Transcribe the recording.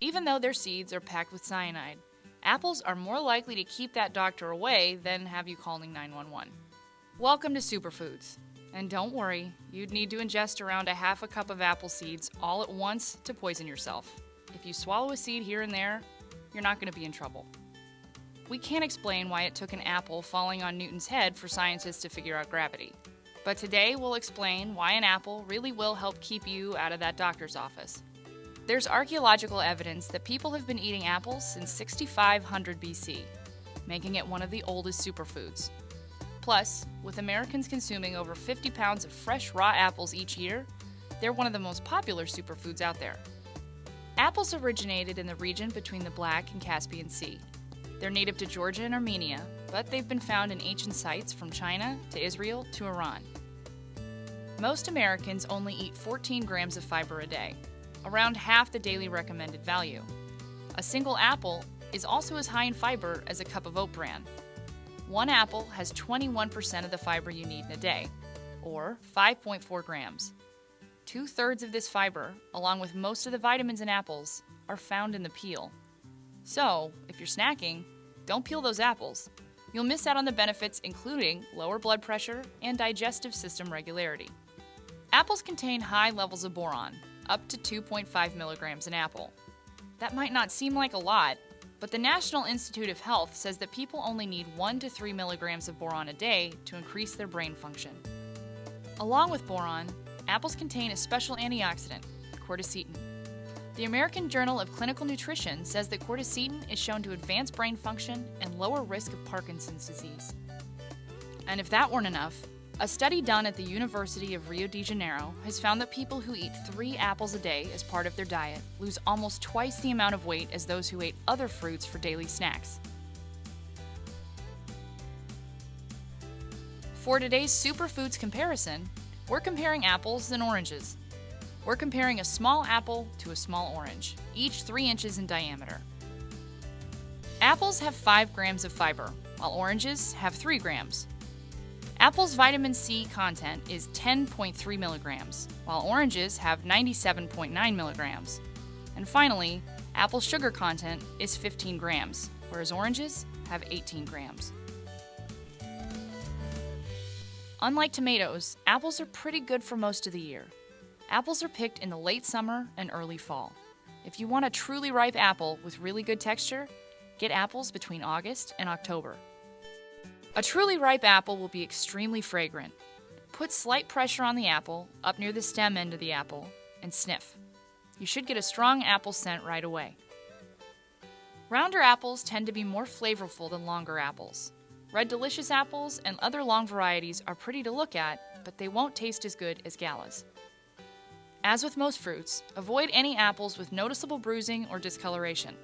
Even though their seeds are packed with cyanide, apples are more likely to keep that doctor away than have you calling 911. Welcome to Superfoods. And don't worry, you'd need to ingest around a half a cup of apple seeds all at once to poison yourself. If you swallow a seed here and there, you're not going to be in trouble. We can't explain why it took an apple falling on Newton's head for scientists to figure out gravity. But today we'll explain why an apple really will help keep you out of that doctor's office. There's archaeological evidence that people have been eating apples since 6500 BC, making it one of the oldest superfoods. Plus, with Americans consuming over 50 pounds of fresh raw apples each year, they're one of the most popular superfoods out there. Apples originated in the region between the Black and Caspian Sea. They're native to Georgia and Armenia, but they've been found in ancient sites from China to Israel to Iran. Most Americans only eat 14 grams of fiber a day, around half the daily recommended value. A single apple is also as high in fiber as a cup of oat bran. One apple has 21% of the fiber you need in a day, or 5.4 grams. 2/3 of this fiber, along with most of the vitamins in apples, are found in the peel. So, if you're snacking, don't peel those apples. You'll miss out on the benefits including lower blood pressure and digestive system regularity. Apples contain high levels of boron, up to 2.5 milligrams an apple. That might not seem like a lot, but the National Institute of Health says that people only need 1 to 3 milligrams of boron a day to increase their brain function. Along with boron, apples contain a special antioxidant, quercetin. The American Journal of Clinical Nutrition says that quercetin is shown to advance brain function and lower risk of Parkinson's disease. And if that weren't enough, a study done at the University of Rio de Janeiro has found that people who eat 3 apples a day as part of their diet lose almost twice the amount of weight as those who ate other fruits for daily snacks. For today's Superfoods comparison, we're comparing apples and oranges. We're comparing a small apple to a small orange, each 3 inches in diameter. Apples have 5 grams of fiber, while oranges have 3 grams. Apple's vitamin C content is 10.3 milligrams, while oranges have 97.9 milligrams. And finally, apple's sugar content is 15 grams, whereas oranges have 18 grams. Unlike tomatoes, apples are pretty good for most of the year. Apples are picked in the late summer and early fall. If you want a truly ripe apple with really good texture, get apples between August and October. A truly ripe apple will be extremely fragrant. Put slight pressure on the apple, up near the stem end of the apple, and sniff. You should get a strong apple scent right away. Rounder apples tend to be more flavorful than longer apples. Red Delicious apples and other long varieties are pretty to look at, but they won't taste as good as galas. As with most fruits, avoid any apples with noticeable bruising or discoloration.